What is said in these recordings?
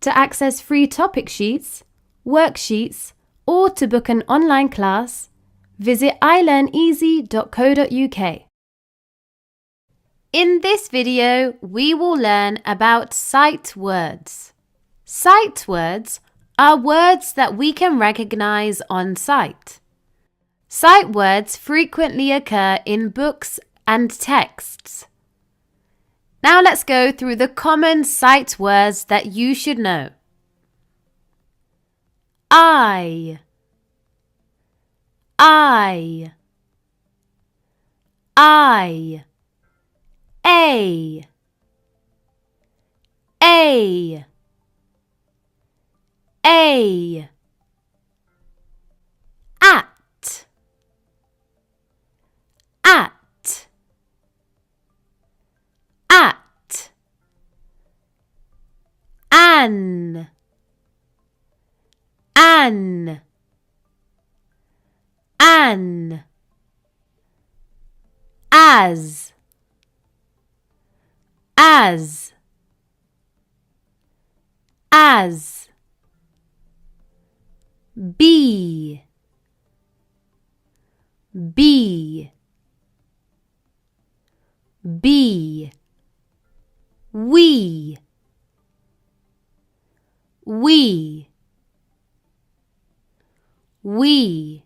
To access free topic sheets, worksheets, or to book an online class, visit ilearneasy.co.uk. In this video, we will learn about sight words. Sight words are words that we can recognize on sight. Sight words frequently occur in books and texts. Now let's go through the common sight words that you should know. I, I, I, a, a, a, at, at, at, an, an, an, as, as, as, be, be, be, we, we, we,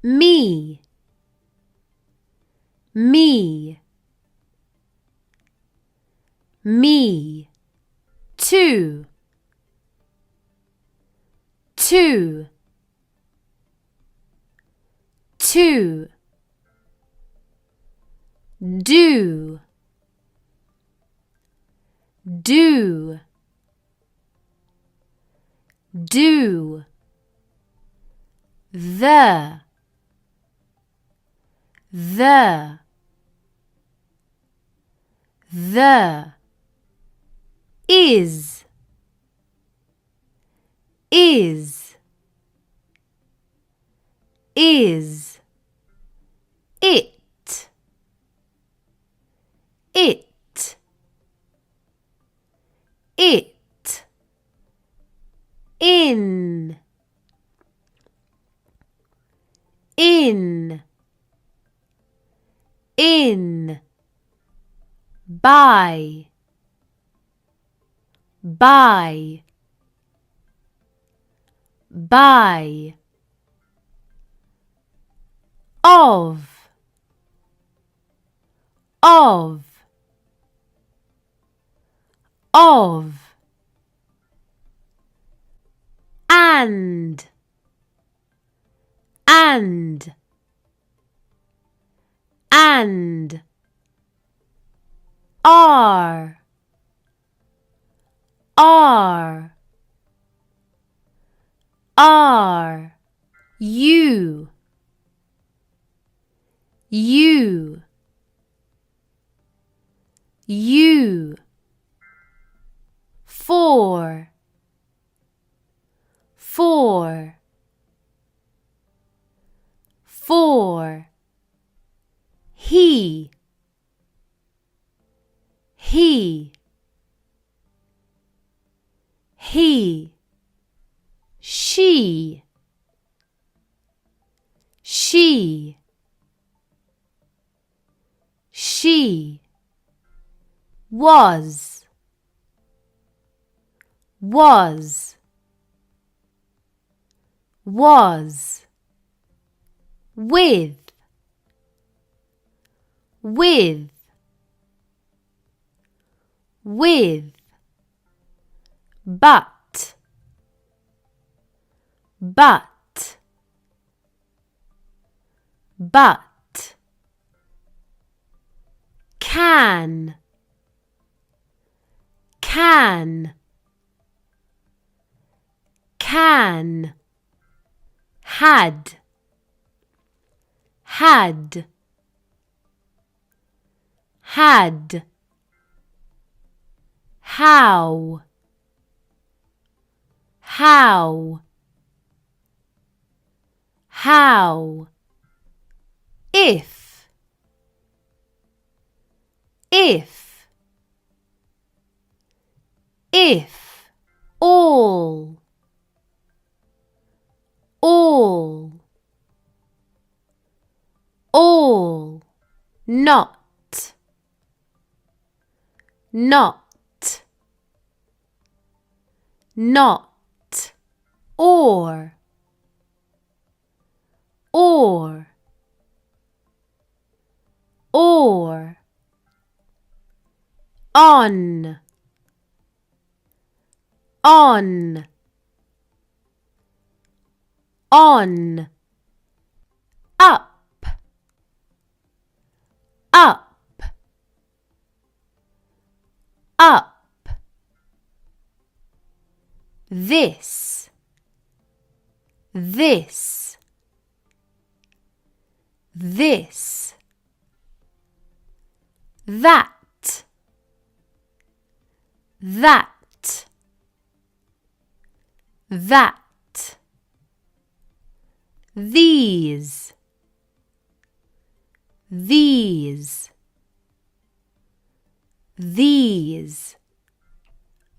me, me, me, two, two, two, do, do, do, the, is, is, is, it, it, it, in, in, in, by, by, by, of, of, of, and, and, and, are, are, are, you, you, you, for, for, for, he, he, he, she, she, she, was, was, with, with, with, but, but, but, can, can, can, had, had, had, how, how, how, if, if, if, all, all, all, not, not, not, or, or, or, on, on, on, up, up, up, this, this, this, that, that, that, these, these, these,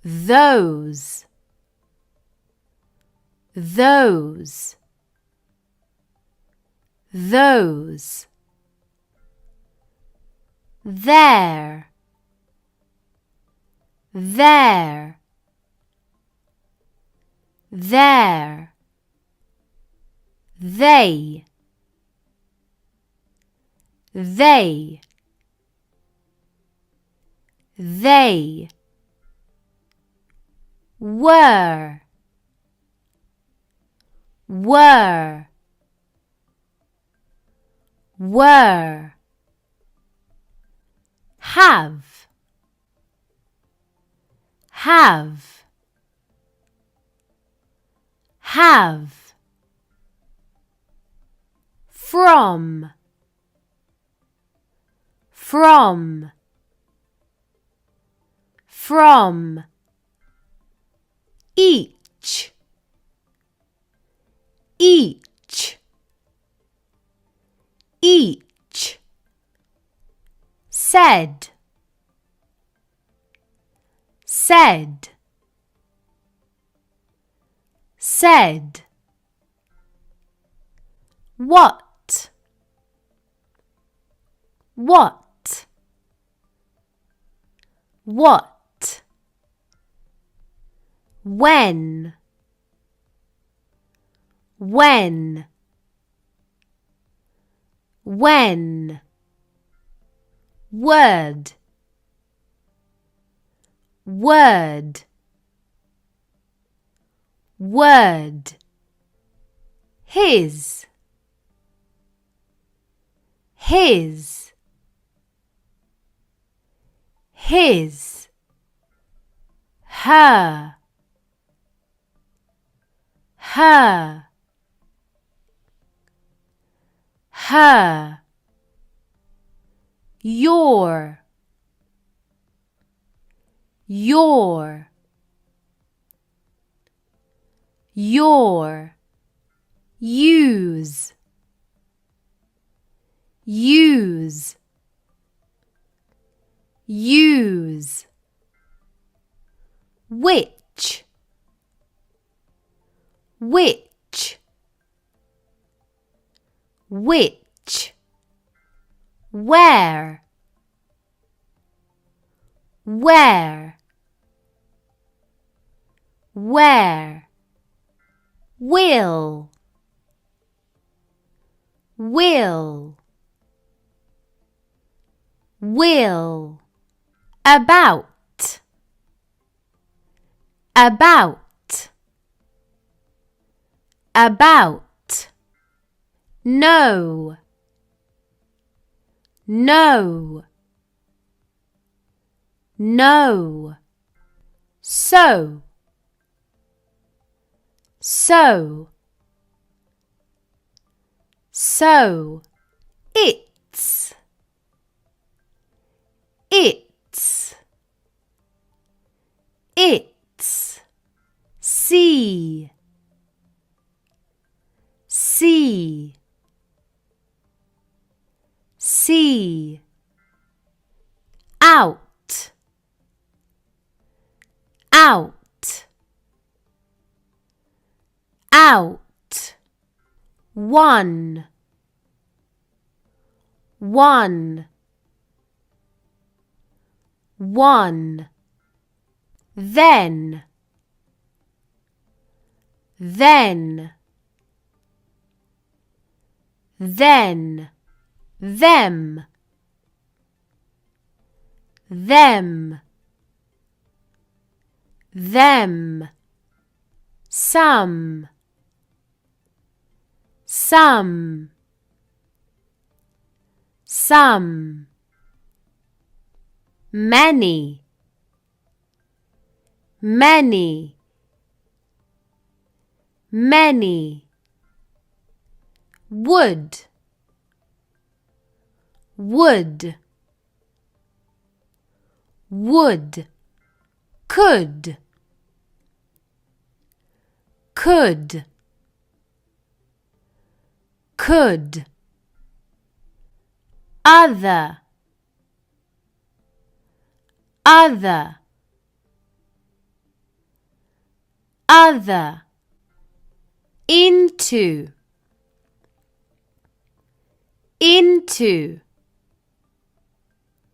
those, those, those, there, there, there, they, they, they, were, were, were, have, have, have, from, from, from, each, each, each, said, said, said, what, what, what, when, when, when, word, word, word, his, his, his, her, her, her, your, your, your, use, use, use, which, which, which, where, where, where, will, will, will, about, about, about, no, no, no, so, so, so, it's, it's, it's, see, see, see, out, out, out, one, one, one, then, them, them, some, many, would, could, other,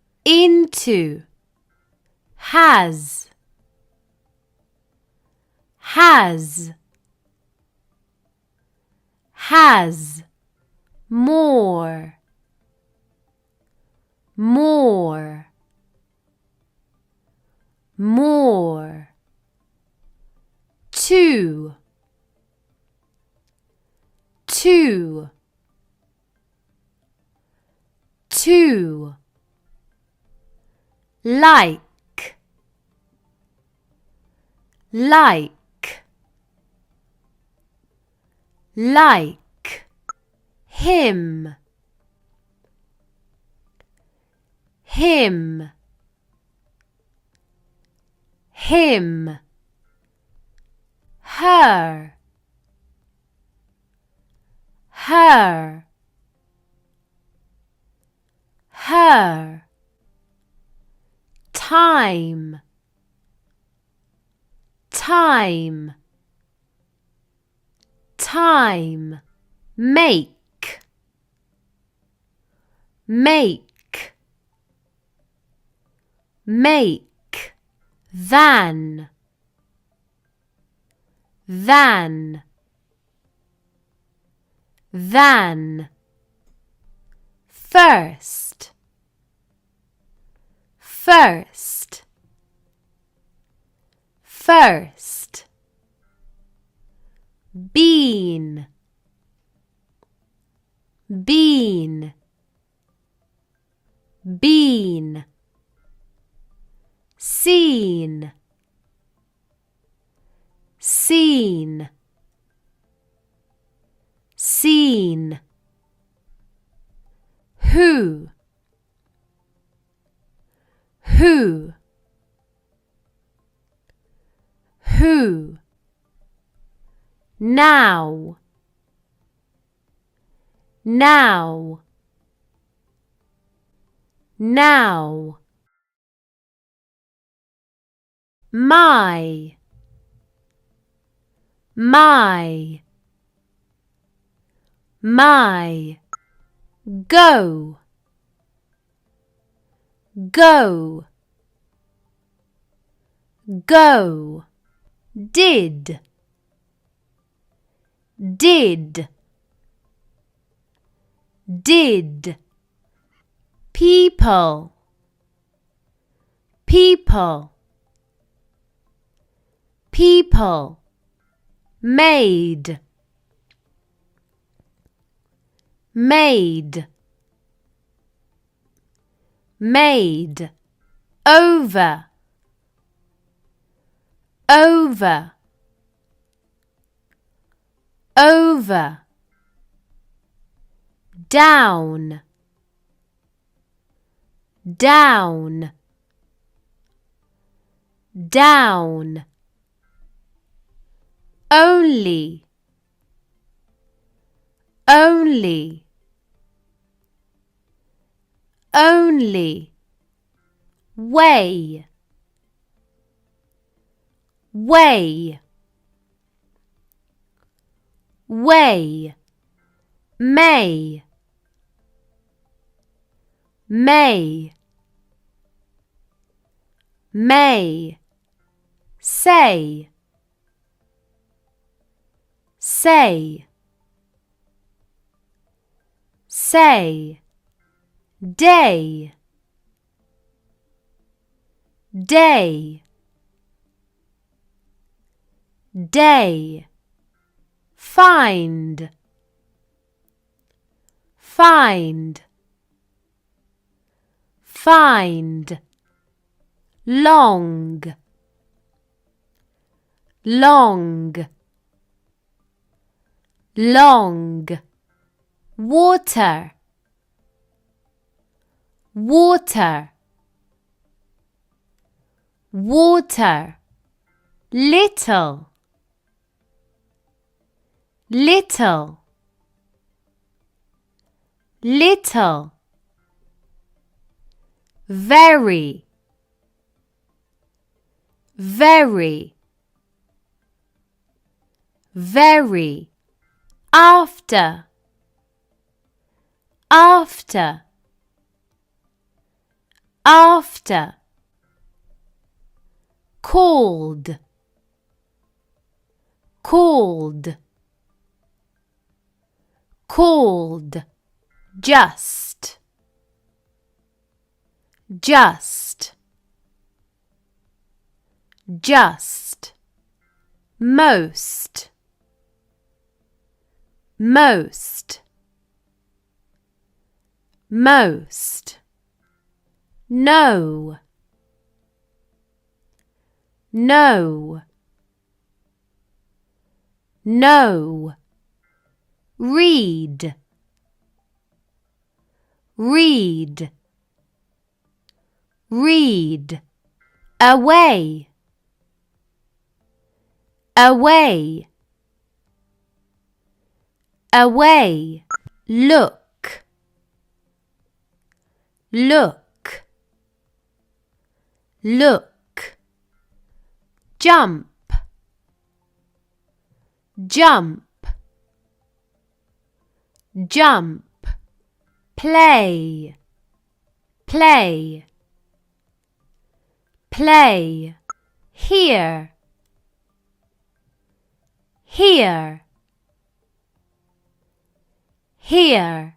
into, has, more, two, like, him, her, time, make, than, first, bean, seen, who, now, my, go, did, people, made, over, down, only, way, way, may, may, may, say, say, say, day, day, day, find, find, find, long, long, long, water, water, water, little, little, little, very, very, very, after, after, after, called, called, called, just, just, just, most, most, most, no, no, no, read, read, read, away, away, away, look, look, look, jump, jump, jump, play, play, play, hear, hear, hear,